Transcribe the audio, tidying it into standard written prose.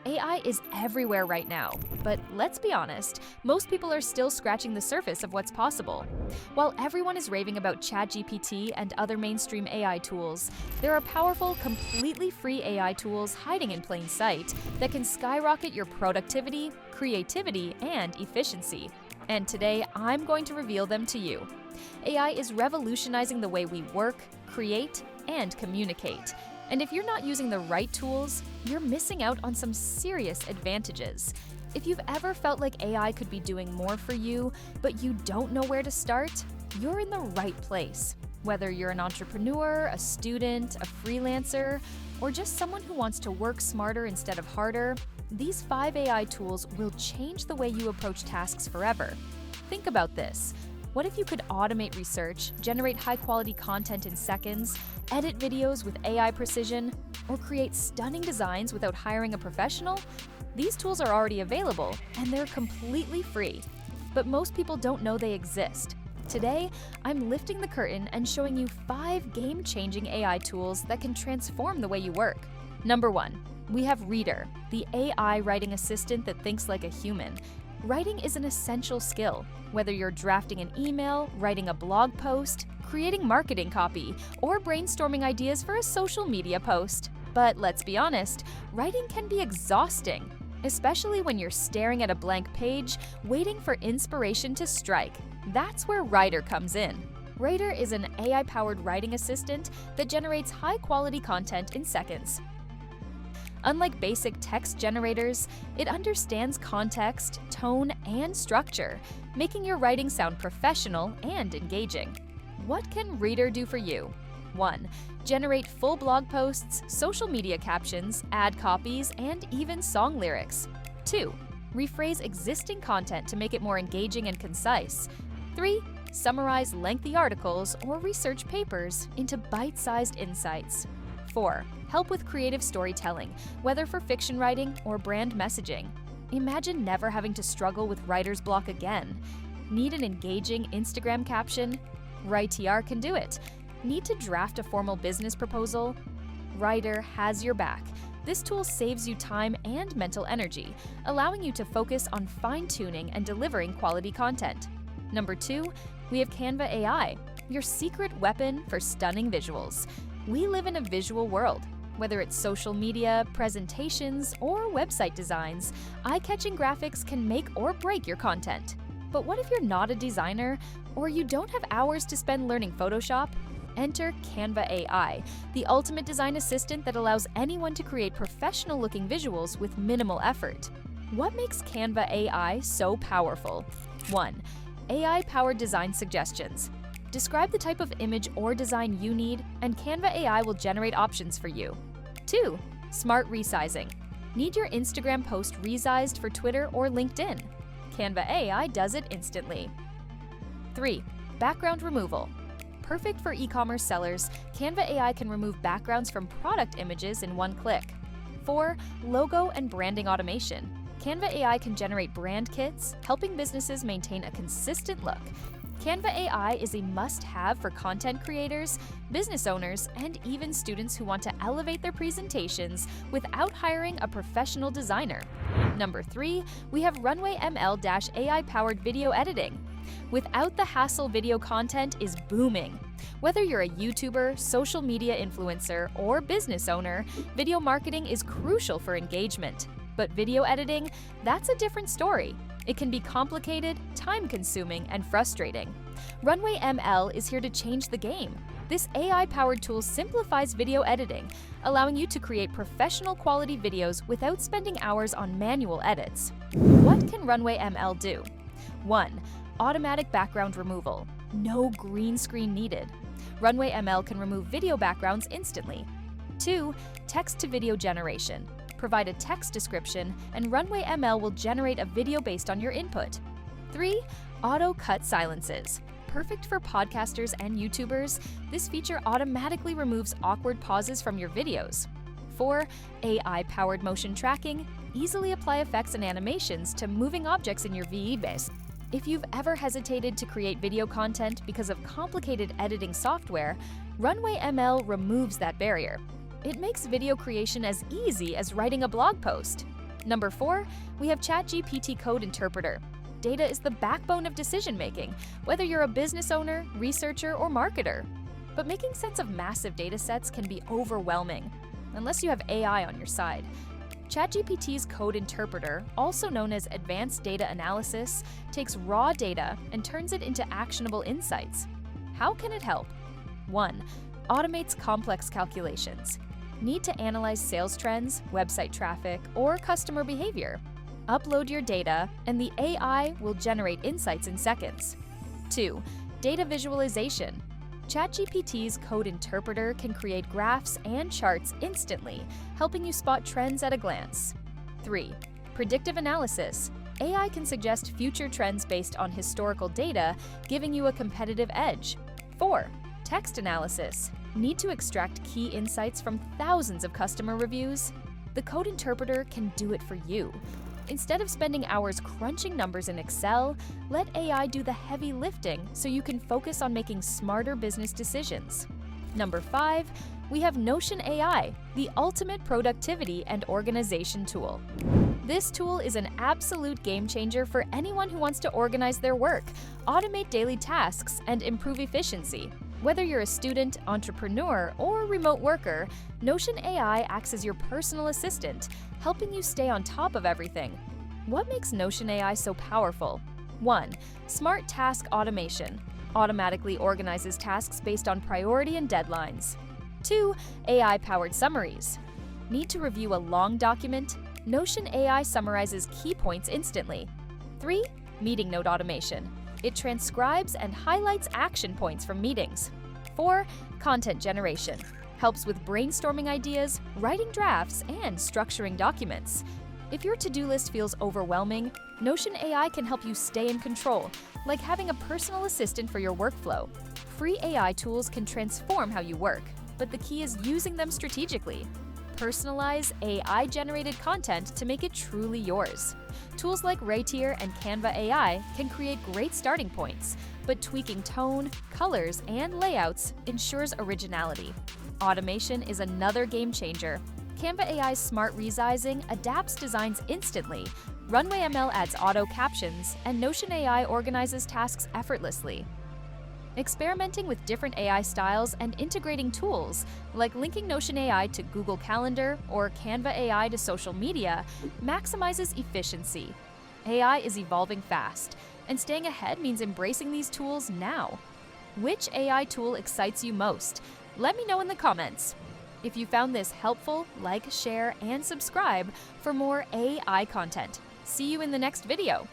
AI is everywhere right now, but let's be honest, most people are still scratching the surface of what's possible. While everyone is raving about ChatGPT and other mainstream AI tools, there are powerful, completely free AI tools hiding in plain sight that can skyrocket your productivity, creativity, and efficiency. And today, I'm going to reveal them to you. AI is revolutionizing the way we work, create, and communicate. And if you're not using the right tools, you're missing out on some serious advantages. If you've ever felt like AI could be doing more for you, but you don't know where to start, you're in the right place. Whether you're an entrepreneur, a student, a freelancer, or just someone who wants to work smarter instead of harder, these 5 AI tools will change the way you approach tasks forever. Think about this. What if you could automate research, generate high-quality content in seconds, edit videos with AI precision, or create stunning designs without hiring a professional? These tools are already available, and they're completely free. But most people don't know they exist. Today, I'm lifting the curtain and showing you 5 game-changing AI tools that can transform the way you work. Number 1, we have Reader, the AI writing assistant that thinks like a human. Writing is an essential skill. Whether you're drafting an email, writing a blog post, creating marketing copy, or brainstorming ideas for a social media post. But let's be honest, writing can be exhausting, especially when you're staring at a blank page, waiting for inspiration to strike. That's where Writer comes in. Writer is an AI-powered writing assistant that generates high-quality content in seconds. Unlike basic text generators, it understands context, tone, and structure, making your writing sound professional and engaging. What can Reader do for you? 1. Generate full blog posts, social media captions, ad copies, and even song lyrics. 2. Rephrase existing content to make it more engaging and concise. 3. Summarize lengthy articles or research papers into bite-sized insights. 4. Help with creative storytelling, whether for fiction writing or brand messaging. Imagine never having to struggle with writer's block again. Need an engaging Instagram caption? Writer can do it. Need to draft a formal business proposal? Writer has your back. This tool saves you time and mental energy, allowing you to focus on fine-tuning and delivering quality content. Number 2, we have Canva AI, your secret weapon for stunning visuals. We live in a visual world. Whether it's social media, presentations, or website designs, eye-catching graphics can make or break your content. But what if you're not a designer, or you don't have hours to spend learning Photoshop? Enter Canva AI, the ultimate design assistant that allows anyone to create professional-looking visuals with minimal effort. What makes Canva AI so powerful? 1. AI-powered design suggestions. Describe the type of image or design you need, and Canva AI will generate options for you. 2. Smart resizing. Need your Instagram post resized for Twitter or LinkedIn? Canva AI does it instantly. 3. Background removal. Perfect for e-commerce sellers, Canva AI can remove backgrounds from product images in one click. 4. Logo and branding automation. Canva AI can generate brand kits, helping businesses maintain a consistent look. Canva AI is a must-have for content creators, business owners, and even students who want to elevate their presentations without hiring a professional designer. Number 3, we have Runway ML AI-powered video editing. Without the hassle, video content is booming. Whether you're a YouTuber, social media influencer, or business owner, video marketing is crucial for engagement. But video editing, that's a different story. It can be complicated, time-consuming, and frustrating. Runway ML is here to change the game. This AI-powered tool simplifies video editing, allowing you to create professional-quality videos without spending hours on manual edits. What can Runway ML do? 1. Automatic background removal. No green screen needed. Runway ML can remove video backgrounds instantly. 2. Text-to-video generation. Provide a text description, and Runway ML will generate a video based on your input. 3. Auto-cut silences. Perfect for podcasters and YouTubers, this feature automatically removes awkward pauses from your videos. 4. AI-powered motion tracking. Easily apply effects and animations to moving objects in your VE base. If you've ever hesitated to create video content because of complicated editing software, Runway ML removes that barrier. It makes video creation as easy as writing a blog post. Number 4, we have ChatGPT Code Interpreter. Data is the backbone of decision-making, whether you're a business owner, researcher, or marketer. But making sense of massive data sets can be overwhelming, unless you have AI on your side. ChatGPT's Code Interpreter, also known as Advanced Data Analysis, takes raw data and turns it into actionable insights. How can it help? 1. Automates complex calculations. Need to analyze sales trends, website traffic, or customer behavior? Upload your data, and the AI will generate insights in seconds. 2. Data visualization. ChatGPT's Code Interpreter can create graphs and charts instantly, helping you spot trends at a glance. 3. Predictive analysis. AI can suggest future trends based on historical data, giving you a competitive edge. 4. Text analysis. Need to extract key insights from thousands of customer reviews? The Code Interpreter can do it for you. Instead of spending hours crunching numbers in Excel, let AI do the heavy lifting so you can focus on making smarter business decisions. Number 5, we have Notion AI, the ultimate productivity and organization tool. This tool is an absolute game changer for anyone who wants to organize their work, automate daily tasks, and improve efficiency. Whether you're a student, entrepreneur, or remote worker, Notion AI acts as your personal assistant, helping you stay on top of everything. What makes Notion AI so powerful? 1. Smart task automation. Automatically organizes tasks based on priority and deadlines. 2. AI-powered summaries. Need to review a long document? Notion AI summarizes key points instantly. 3. Meeting note automation. It transcribes and highlights action points from meetings. 4. Content generation. Helps with brainstorming ideas, writing drafts, and structuring documents. If your to-do list feels overwhelming, Notion AI can help you stay in control, like having a personal assistant for your workflow. Free AI tools can transform how you work, but the key is using them strategically. Personalize AI-generated content to make it truly yours. Tools like Raytier and Canva AI can create great starting points, but tweaking tone, colors, and layouts ensures originality. Automation is another game changer. Canva AI's smart resizing adapts designs instantly. Runway ML adds auto captions, and Notion AI organizes tasks effortlessly. Experimenting with different AI styles and integrating tools, like linking Notion AI to Google Calendar or Canva AI to social media, maximizes efficiency. AI is evolving fast, and staying ahead means embracing these tools now. Which AI tool excites you most? Let me know in the comments. If you found this helpful, like, share, and subscribe for more AI content. See you in the next video.